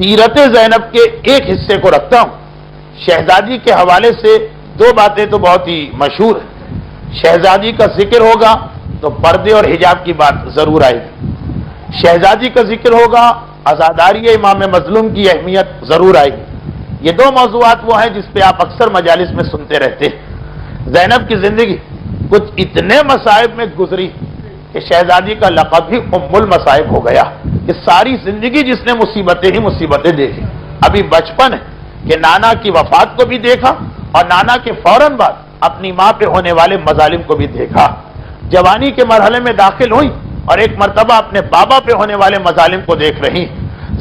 سیرت زینب کے ایک حصے کو رکھتا ہوں. شہزادی کے حوالے سے دو باتیں تو بہت ہی مشہور ہیں. شہزادی کا ذکر ہوگا تو پردے اور حجاب کی بات ضرور آئے گی. شہزادی کا ذکر ہوگا عزاداری امام مظلوم کی اہمیت ضرور آئے گی. یہ دو موضوعات وہ ہیں جس پہ آپ اکثر مجالس میں سنتے رہتے ہیں. زینب کی زندگی کچھ اتنے مصائب میں گزری کہ شہزادی کا لقب ہی ام المصائب ہو گیا کہ ساری زندگی جس نے مصیبتیں ہی مصیبتیں دیکھی. ابھی بچپن ہے کہ نانا کی وفات کو بھی دیکھا اور نانا کے فوراً بعد اپنی ماں پہ ہونے والے مظالم کو بھی دیکھا. جوانی کے مرحلے میں داخل ہوئی اور ایک مرتبہ اپنے بابا پہ ہونے والے مظالم کو دیکھ رہی.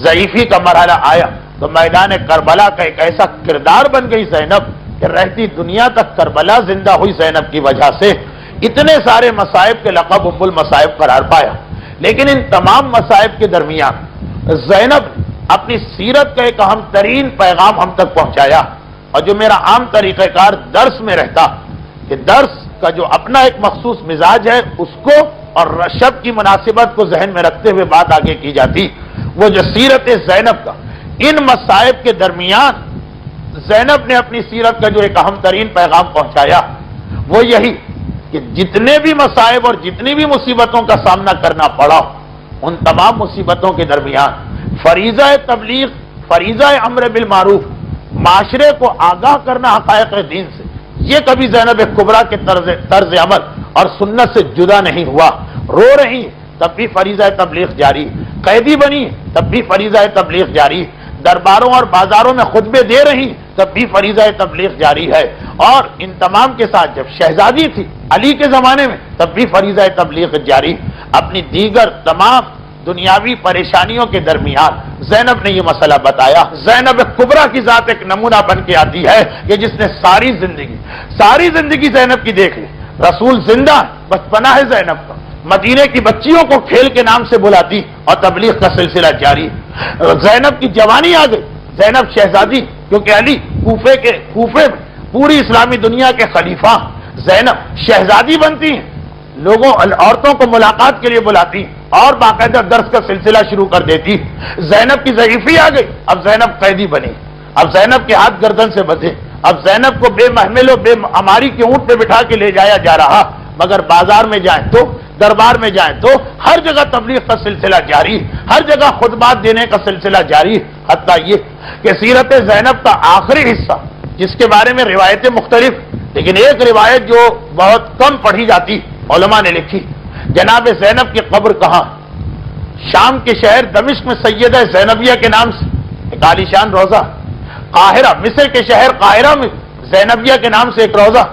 ضعیفی کا مرحلہ آیا تو میدان کربلا کا ایک ایسا کردار بن گئی زینب کہ رہتی دنیا تک کربلا زندہ ہوئی زینب کی وجہ سے. اتنے سارے مصائب کے لقب ام المصائب قرار پایا. لیکن ان تمام مصائب کے درمیان زینب اپنی سیرت کا ایک اہم ترین پیغام ہم تک پہنچایا. اور جو میرا عام طریقہ کار درس میں رہتا کہ درس کا جو اپنا ایک مخصوص مزاج ہے اس کو اور رشب کی مناسبت کو ذہن میں رکھتے ہوئے بات آگے کی جاتی. وہ جو سیرت زینب کا ان مصائب کے درمیان زینب نے اپنی سیرت کا جو ایک اہم ترین پیغام پہنچایا وہ یہی کہ جتنے بھی مصائب اور جتنی بھی مصیبتوں کا سامنا کرنا پڑا ان تمام مصیبتوں کے درمیان فریضہ تبلیغ، فریضہ امر بالمعروف، معاشرے کو آگاہ کرنا حقائق دین سے، یہ کبھی زینب کبریٰ کے طرز عمل اور سنت سے جدا نہیں ہوا. رو رہی تب بھی فریضہ تبلیغ جاری، قیدی بنی تب بھی فریضہ تبلیغ جاری، درباروں اور بازاروں میں خطبے دے رہی تب بھی فریضہ تبلیغ جاری ہے. اور ان تمام کے ساتھ جب شہزادی تھی علی کے زمانے میں تب بھی فریضہ تبلیغ جاری. اپنی دیگر تمام دنیاوی پریشانیوں کے درمیان زینب نے یہ مسئلہ بتایا. زینب کبریٰ کی ذات ایک نمونہ بن کے آتی ہے کہ جس نے ساری زندگی زینب کی دیکھ لی. رسول زندہ بچپنا ہے زینب کا، مدینے کی بچیوں کو کھیل کے نام سے بلاتی اور تبلیغ کا سلسلہ جاری. زینب کی جوانی آ گئی، زینب شہزادی، کیونکہ علی کوفے میں پوری اسلامی دنیا کے خلیفہ، زینب شہزادی بنتی ہیں، لوگوں عورتوں کو ملاقات کے لیے بلاتی اور باقاعدہ درس کا سلسلہ شروع کر دیتی. زینب کی ضعیفی آ گئی، اب زینب قیدی بنی، اب زینب کے ہاتھ گردن سے بندھے، اب زینب کو بے محمل و بے اماری کے اونٹ پہ بٹھا کے لے جایا جا رہا. مگر بازار میں جائیں تو، دربار میں جائیں تو ہر جگہ تبلیغ کا سلسلہ جاری، ہر جگہ خطبات دینے کا سلسلہ جاری. حتیٰ یہ کہ سیرت زینب کا آخری حصہ جس کے بارے میں روایتیں مختلف، لیکن ایک روایت جو بہت کم پڑھی جاتی علماء نے لکھی، جناب زینب کی قبر کہاں؟ شام کے شہر دمشق میں سیدہ زینبیہ کے نام سے ایک عالیشان روضہ، قاہرہ مصر کے شہر قاہرہ میں زینبیہ کے نام سے ایک روضہ،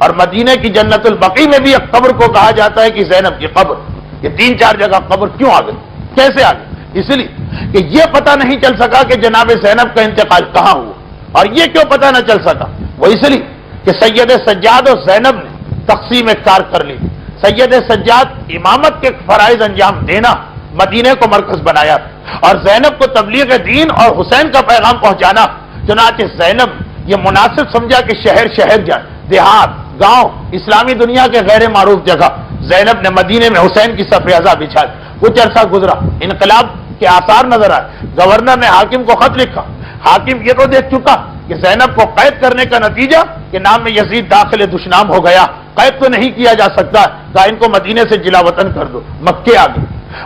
اور مدینہ کی جنت البقیع میں بھی ایک قبر کو کہا جاتا ہے کہ زینب کی قبر. یہ 3-4 جگہ قبر کیوں آ گئی، کیسے آ گئی؟ اس لیے کہ یہ پتہ نہیں چل سکا کہ جناب زینب کا انتقال کہاں ہوا. اور یہ کیوں پتہ نہ چل سکا؟ وہ اس لیے کہ سید سجاد اور زینب نے تقسیم کار کر لی. سید سجاد امامت کے فرائض انجام دینا مدینے کو مرکز بنایا اور زینب کو تبلیغ دین اور حسین کا پیغام پہنچانا. چنانچہ زینب یہ مناسب سمجھا کہ شہر جائے، دیہات، گاؤں، اسلامی دنیا کے غیر معروف جگہ زینب نے مدینے میں حسین کی صف اعزا بچھائی. کچھ عرصہ گزرا، انقلاب کے آثار نظر آئے. گورنر نے حاکم کو خط لکھا. حاکم یہ تو دیکھ چکا کہ زینب کو قید کرنے کا نتیجہ کہ نام میں یزید داخل دشنام ہو گیا، قید تو نہیں کیا جا سکتا، کہا ان کو مدینے سے جلا وطن کر دو. مکے آ گئی،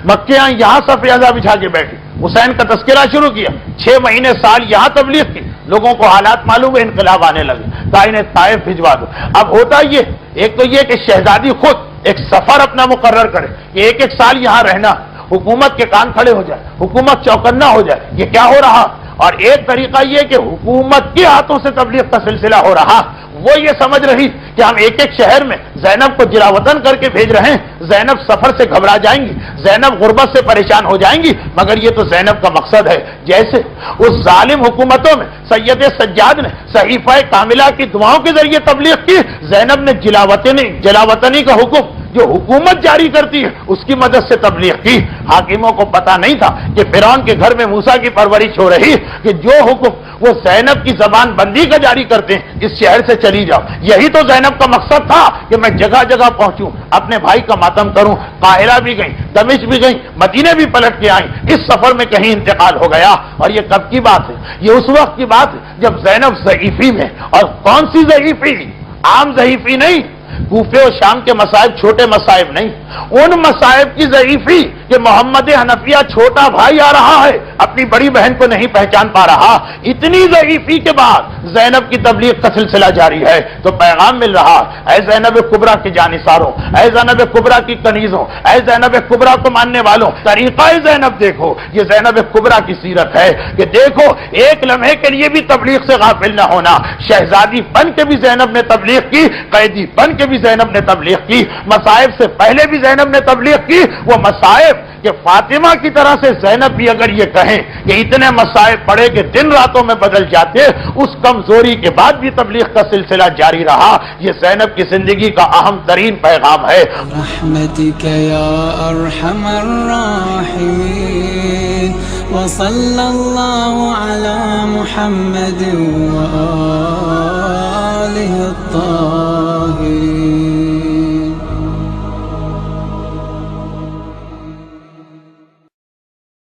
مکے یہاں صف اعزا بچھا کے بیٹھی، حسین کا تذکرہ شروع کیا. 6 مہینے سال یہاں تبلیغ کی. لوگوں کو حالات معلوم ہے، انقلاب آنے لگے، کہا انہیں طائف بھجوا دو. اب ہوتا یہ ایک تو یہ کہ شہزادی خود ایک سفر اپنا مقرر کرے کہ ایک سال یہاں رہنا، حکومت کے کان کھڑے ہو جائے، حکومت چوکنا ہو جائے. یہ کیا ہو رہا؟ اور ایک طریقہ یہ کہ حکومت کے ہاتھوں سے تبلیغ کا سلسلہ ہو رہا. وہ یہ سمجھ رہی کہ ہم ایک شہر میں زینب کو جلا وطن کر کے بھیج رہے ہیں، زینب سفر سے گھبرا جائیں گی، زینب غربت سے پریشان ہو جائیں گی. مگر یہ تو زینب کا مقصد ہے. جیسے اس ظالم حکومتوں میں سید سجاد نے صحیفہ کاملہ کی دعاؤں کے ذریعے تبلیغ کی، زینب نے جلا وطنی کا حکم جو حکومت جاری کرتی ہے اس کی مدد سے تبلیغ کی. حاکموں کو پتا نہیں تھا کہ فرعون کے گھر میں موسیٰ کی پرورش ہو رہی، کہ جو حکم وہ زینب کی زبان بندی کا جاری کرتے ہیں، اس شہر سے چلی جاؤ۔ یہی تو زینب کا مقصد تھا کہ میں جگہ جگہ پہنچوں، اپنے بھائی کا ماتم کروں۔ قاہرہ بھی گئیں، دمشق بھی گئیں، مدینے بھی پلٹ کے آئیں، اس سفر میں کہیں انتقال ہو گیا۔ اور یہ کب کی بات ہے؟ یہ اس وقت کی بات ہے جب زینب ضعیفی میں، اور کون سی ضعیفی؟ عام ضعیفی نہیں، کوفے و شام کے مصائب چھوٹے مصائب نہیں، ان مصائب کی ضعیفی کہ محمد حنفیہ چھوٹا بھائی آ رہا ہے، اپنی بڑی بہن کو نہیں پہچان پا رہا، اتنی ضعیفی کے بعد زینب کی تبلیغ کا سلسلہ جاری ہے۔ تو پیغام مل رہا، اے زینب کبریٰ کے جانثاروں، اے زینب کبریٰ کی کنیزوں، اے زینب کبریٰ کو ماننے والوں، طریقہ زینب دیکھو۔ یہ زینب کبریٰ کی سیرت ہے کہ دیکھو، ایک لمحے کے لیے بھی تبلیغ سے غافل نہ ہونا۔ شہزادی بن کے بھی زینب نے تبلیغ کی، قیدی بن کے بھی زینب نے تبلیغ کی، مصائب سے پہلے بھی زینب نے تبلیغ کی۔ وہ مصائب کہ فاطمہ کی طرح سے زینب بھی اگر یہ کہیں کہ اتنے مصائب پڑے کہ دن راتوں میں بدل جاتے، اس کمزوری کے بعد بھی تبلیغ کا سلسلہ جاری رہا۔ یہ زینب کی زندگی کا اہم ترین پیغام ہے۔ رحمتک یا ارحم الراحمین وصلی اللہ علی محمد